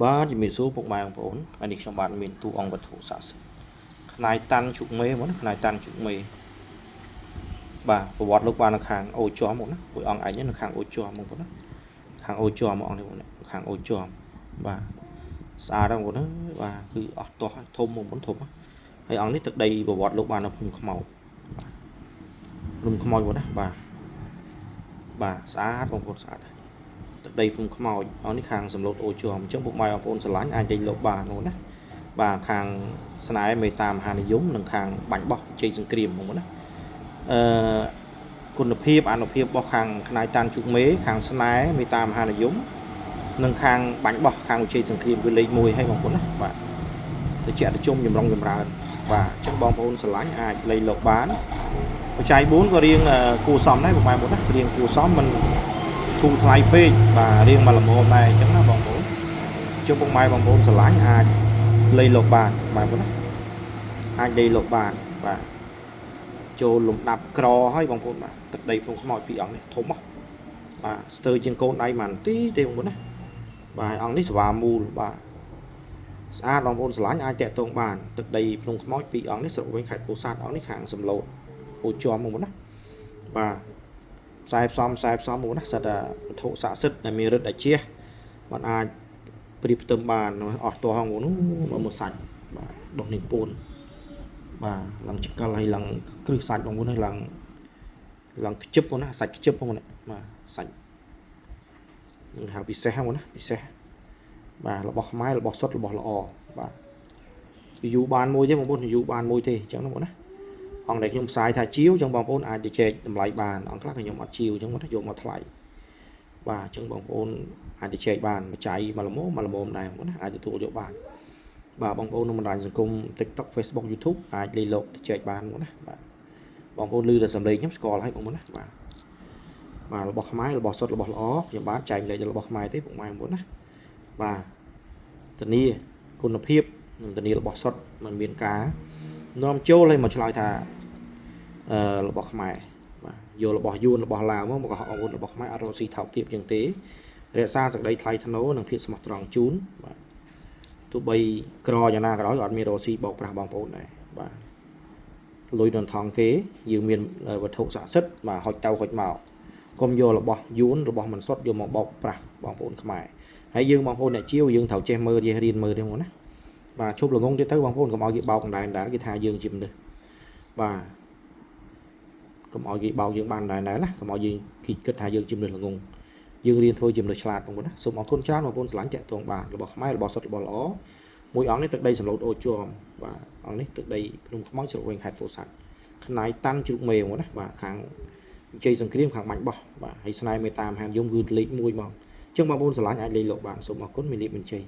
បាទជំរាបសួរពុកម៉ែបងប្អូនថ្ងៃនេះខ្ញុំបាទមានតួអង្គវត្ថុស័ក្តិសិទ្ធិផ្នែកតាន់ជុកមេមកណាផ្នែកតាន់ជុកមេបាទប្រវត្តិលោកបាននៅខាងអូជាប់មកណាមួយអង្គឯងនៅខាងអូជាប់មកបងប្អូនណាខាងអូជាប់មកអង្គនេះបងប្អូនខាងអូជាប់បាទស្អាតហ្នឹងបងប្អូនណាបាទគឺអស់ទាស់ធំបងប្អូនធំហើយអង្គនេះទឹកដីប្រវត្តិលោកបាននៅភូមិខ្មោចភូមិខ្មោចបងប្អូនណាបាទស្អាតបងប្អូនស្អាតទឹកដីភូមិខ្មោចអង្គនេះខាងសំឡូតអូជាប់អញ្ចឹងពុកម៉ែបងប្អូនស្រឡាញ់អាចដេញលោកបានបងប្អូនណាបាទខាងស្នេហ៍មេត្តាមហានិយមនិងខាងបាញ់បោះជ័យសង្គ្រាមបងប្អូនណាគុណភាពអនុភាពរបស់ខាងផ្នែកតាន់ជុកមេខាងស្នេហ៍មេត្តាមហានិយមនិងខាងបាញ់បោះខាងវិជ័យសង្គ្រាមគឺលេខ1ហើយបងប្អូនណាបាទទៅជាអតិជុំចម្រុងចម្រើនបាទអញ្ចឹងបងប្អូនស្រឡាញ់អាចលេខលោកបានបច្ច័យ4ក៏រៀងគួរសមដែរបងប្អូនណារៀងគួរសមមិនធូរថ្លៃពេកបាទរៀងមកល្មមដែរអញ្ចឹងណាបងប្អូនជុំពុកម៉ែបងប្អូនស្រឡាញ់អាចលេខលោកបានបងប្អូនណាអាចលេខលោកបានបាទចូលលំដាប់ក្រហើយបងប្អូនបាទទឹកដីក្នុងខ្មោចពីរអង្គនេះធំហ៎បាទស្ទើរជាងកូនដៃម៉ាន់ទីទេបងប្អូនណាបាទអង្គនេះសវ៉ាមូលបាទស្អាតបងប្អូនស្រឡាញ់អាចតាក់ទងបានទឹកដីក្នុងខ្មោចពីរអង្គនេះស្រុកវិញខេត្តពោធិ៍សាត់អង្គនេះខាងសំឡូតអូជាប់បងប្អូនណាបាទខ្សែផ្សំបងប្អូនណាសិតតែវត្ថុស័ក្តិសិទ្ធិដែលមានឫទ្ធិអាជាมันអាចប្រៀបផ្ទឹមបានអស់តោះហ្នឹងបងមកសាច់បាទដុសនេះពូនបាទឡើងចកលហើយឡើងគ្រឹះសាច់បងប្អូនឡើងខ្ជិបបងណាសាច់ខ្ជិបបងណាបាទសាច់នឹងហៅពិសេសបងណាពិសេសបាទរបស់ខ្មែររបស់សុទ្ធរបស់ល្អបាទយូរបានមួយទេបងប្អូនយូរបានមួយទេអញ្ចឹងណាបងណាអង្គដែលខ្ញុំផ្សាយថាជីវអញ្ចឹងបងប្អូនអាចទៅចែកតម្លៃបានអង្គខ្លះខ្ញុំអត់ជីវអញ្ចឹងមកយកមកថ្លៃបាទអញ្ចឹងបងប្អូនអាចទៅចែកបានបច្ច័យមកល្មមដែរបងប្អូនណាអាចទទួលយកបានបាទបងប្អូនក្នុងបណ្ដាញសង្គម TikTok Facebook YouTube អាចលេខលោកទៅចែកបានបងប្អូនណាបាទបងប្អូនឮតែសំឡេងខ្ញុំស្គាល់ហើយបងប្អូនណាបាទរបស់ខ្មែររបស់សុទ្ធរបស់ល្អខ្ញុំបានចែកលេខរបស់ខ្មែរទេពុកម៉ែបងប្អូនណាបាទធានាគុណភាពនិងធានារបស់សុទ្ធมันមានការនាំចូលឲ្យមកឆ្លើយថារបស់ខ្មែរបាទយករបស់យួនរបស់ឡាវមកកុហកអង្វររបស់ខ្មែរអត់រកស៊ីថោកទាបជាងទេរក្សាសក្តីថ្លៃថ្នូរនិងភាពស្មោះត្រង់ជូនបាទទោះបីក្រយ៉ាងណាក៏ដោយក៏អត់មានរកស៊ីបោកប្រាស់បងប្អូនដែរបាទលុយដល់ថងគេយើងមានវត្ថុស័ក្តិសិទ្ធិបាទហុចទៅហុចមកកុំយករបស់យួនរបស់មិនសុទ្ធយកមកបោកប្រាស់បងប្អូនខ្មែរហើយយើងបងប្អូនអ្នកជាវយើងត្រូវចេះមើលចេះរៀនមើលទេបងណាបាទជប់ល្ងងទៀតទៅបងប្អូនកុំឲ្យគេបោកកណ្ដាលគេថាយើងជាមនុស្សបាទកុំឲ្យគេបោកយើងបានដែរណាកុំឲ្យយើងគិតថាយើងជាមនុស្សល្ងងយើងរៀនធ្វើជាមនុស្សឆ្លាតបងប្អូនណាសូមអរគុណច្រើនបងប្អូនឆ្លាញ់តាក់ទងបានរបស់ខ្មែររបស់សុទ្ធរបស់ល្អមួយអង្គនេះទឹកដីសំឡូតអូជាប់បាទអង្គនេះទឹកដីភ្នំខ្មោចស្រុកវិញខេត្តពោធិ៍សាត់ផ្នែកតាន់ជ្រូកមេបងប្អូនណាបាទខាងជ័យសង្គ្រាមខាងបាញ់បោះបាទហើយស្នេហ៍មេតាមហានយមគឺលេខ1មកអញ្ចឹងបងប្អូនឆ្លាញ់អាចលេខលោកបានសូមអរគុណមានលាភមានជ័យ